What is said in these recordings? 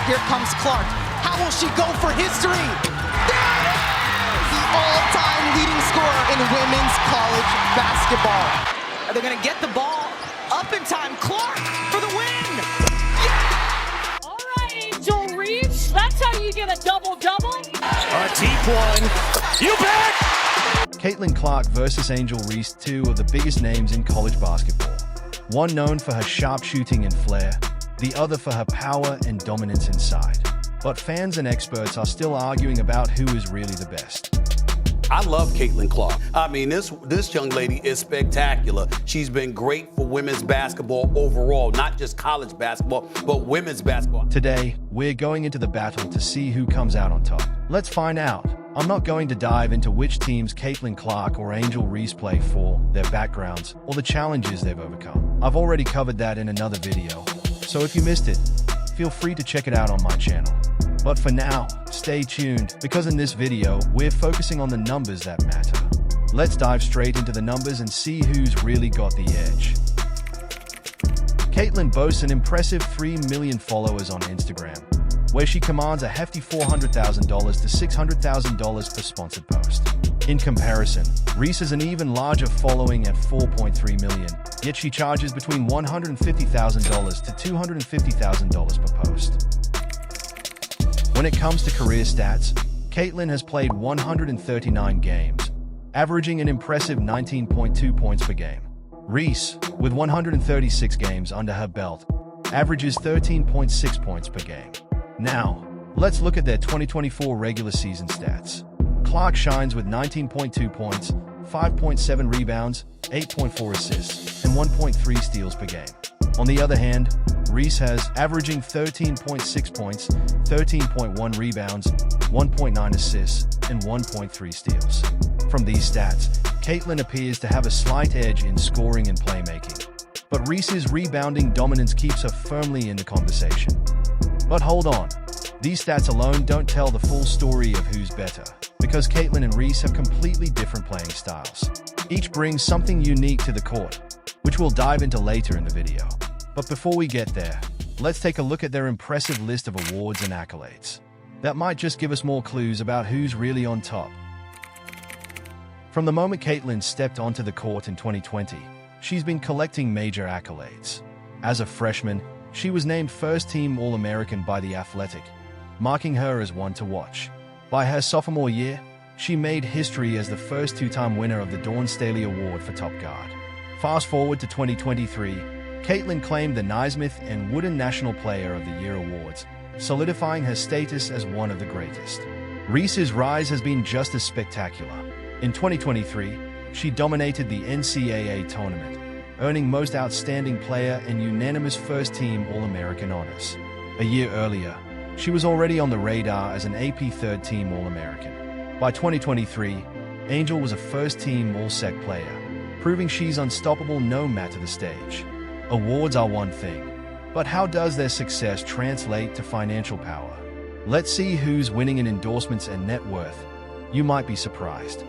Here comes Clark. How will she go for history? There it is! The all-time leading scorer in women's college basketball. Are they going to get the ball up in time? Clark for the win! Yeah! All right, Angel Reese. That's how you get a double-double. A deep one. You bet! Caitlin Clark versus Angel Reese, two of the biggest names in college basketball. One known for her sharp shooting and flair, the other for her power and dominance inside. But fans and experts are still arguing about who is really the best. I love Caitlin Clark. I mean, this young lady is spectacular. She's been great for women's basketball overall, not just college basketball, but women's basketball. Today, we're going into the battle to see who comes out on top. Let's find out. I'm not going to dive into which teams Caitlin Clark or Angel Reese play for, their backgrounds, or the challenges they've overcome. I've already covered that in another video, so if you missed it, feel free to check it out on my channel. But for now, stay tuned, because in this video, we're focusing on the numbers that matter. Let's dive straight into the numbers and see who's really got the edge. Caitlin boasts an impressive 3 million followers on Instagram, where she commands a hefty $400,000 to $600,000 per sponsored post. In comparison, Reese has an even larger following at 4.3 million, yet she charges between $150,000 to $250,000 per post. When it comes to career stats, Caitlin has played 139 games, averaging an impressive 19.2 points per game. Reese, with 136 games under her belt, averages 13.6 points per game. Now, let's look at their 2024 regular season stats. Clark shines with 19.2 points, 5.7 rebounds, 8.4 assists, and 1.3 steals per game. On the other hand, Reese has averaging 13.6 points, 13.1 rebounds, 1.9 assists, and 1.3 steals. From these stats, Caitlin appears to have a slight edge in scoring and playmaking, but Reese's rebounding dominance keeps her firmly in the conversation. But hold on, these stats alone don't tell the full story of who's better, because Caitlin and Reese have completely different playing styles. Each brings something unique to the court, which we'll dive into later in the video. But before we get there, let's take a look at their impressive list of awards and accolades. That might just give us more clues about who's really on top. From the moment Caitlin stepped onto the court in 2020, she's been collecting major accolades. As a freshman, she was named first-team All-American by The Athletic, marking her as one to watch. By her sophomore year, she made history as the first two-time winner of the Dawn Staley Award for top guard. Fast forward to 2023, Caitlin claimed the Naismith and Wooden National Player of the Year awards, solidifying her status as one of the greatest. Reese's rise has been just as spectacular. In 2023, she dominated the NCAA tournament, earning Most Outstanding Player and unanimous first-team All-American honors. A year earlier, she was already on the radar as an AP third-team All-American. By 2023, Angel was a first-team All-Sec player, proving she's unstoppable no matter the stage. Awards are one thing, but how does their success translate to financial power? Let's see who's winning in endorsements and net worth. You might be surprised.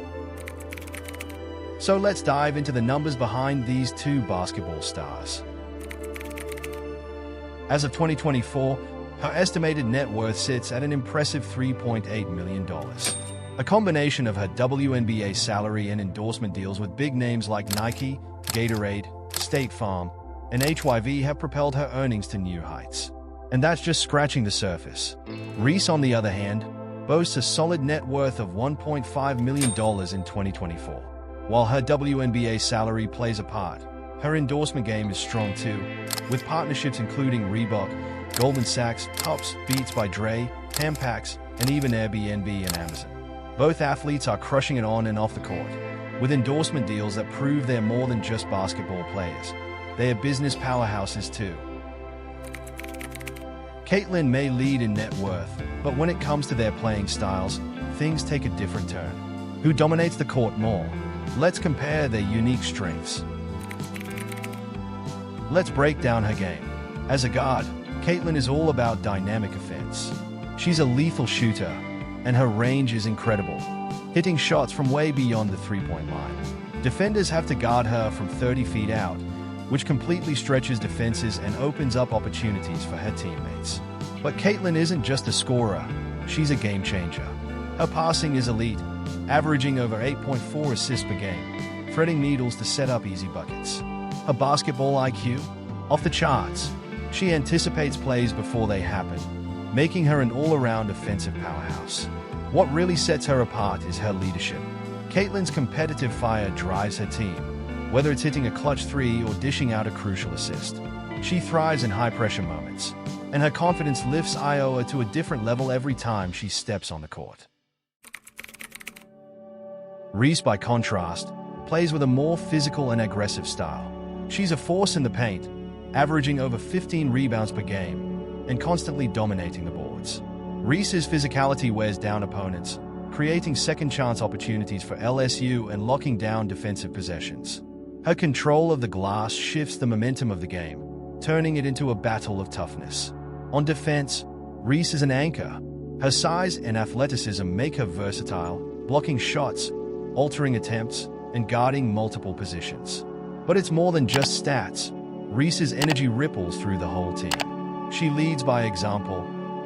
So let's dive into the numbers behind these two basketball stars. As of 2024, her estimated net worth sits at an impressive $3.8 million. A combination of her WNBA salary and endorsement deals with big names like Nike, Gatorade, State Farm, and HYV have propelled her earnings to new heights. And that's just scratching the surface. Reese, on the other hand, boasts a solid net worth of $1.5 million in 2024. While her WNBA salary plays a part, her endorsement game is strong too, with partnerships including Reebok, Goldman Sachs, Topps, Beats by Dre, Tampax, and even Airbnb and Amazon. Both athletes are crushing it on and off the court, with endorsement deals that prove they're more than just basketball players. They are business powerhouses too. Caitlin may lead in net worth, but when it comes to their playing styles, things take a different turn. Who dominates the court more? Let's compare their unique strengths. Let's break down her game. As a guard, Caitlin is all about dynamic offense. She's a lethal shooter, and her range is incredible, hitting shots from way beyond the three-point line. Defenders have to guard her from 30 feet out, which completely stretches defenses and opens up opportunities for her teammates. But Caitlin isn't just a scorer, she's a game changer. Her passing is elite, averaging over 8.4 assists per game, threading needles to set up easy buckets. Her basketball IQ? Off the charts. She anticipates plays before they happen, making her an all-around offensive powerhouse. What really sets her apart is her leadership. Caitlin's competitive fire drives her team, whether it's hitting a clutch three or dishing out a crucial assist. She thrives in high-pressure moments, and her confidence lifts Iowa to a different level every time she steps on the court. Reese, by contrast, plays with a more physical and aggressive style. She's a force in the paint, averaging over 15 rebounds per game and constantly dominating the boards. Reese's physicality wears down opponents, creating second-chance opportunities for LSU and locking down defensive possessions. Her control of the glass shifts the momentum of the game, turning it into a battle of toughness. On defense, Reese is an anchor. Her size and athleticism make her versatile, blocking shots, altering attempts, and guarding multiple positions. But it's more than just stats. Reese's energy ripples through the whole team. She leads by example,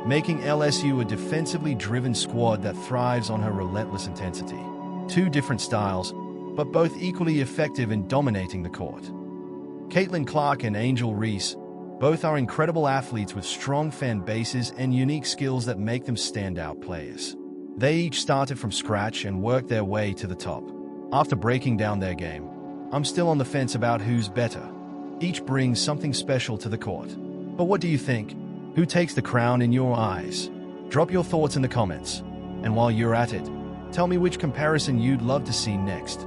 making LSU a defensively driven squad that thrives on her relentless intensity. Two different styles, but both equally effective in dominating the court. Caitlin Clark and Angel Reese both are incredible athletes with strong fan bases and unique skills that make them standout players. They each started from scratch and worked their way to the top. After breaking down their game, I'm still on the fence about who's better. Each brings something special to the court. But what do you think? Who takes the crown in your eyes? Drop your thoughts in the comments. And while you're at it, tell me which comparison you'd love to see next.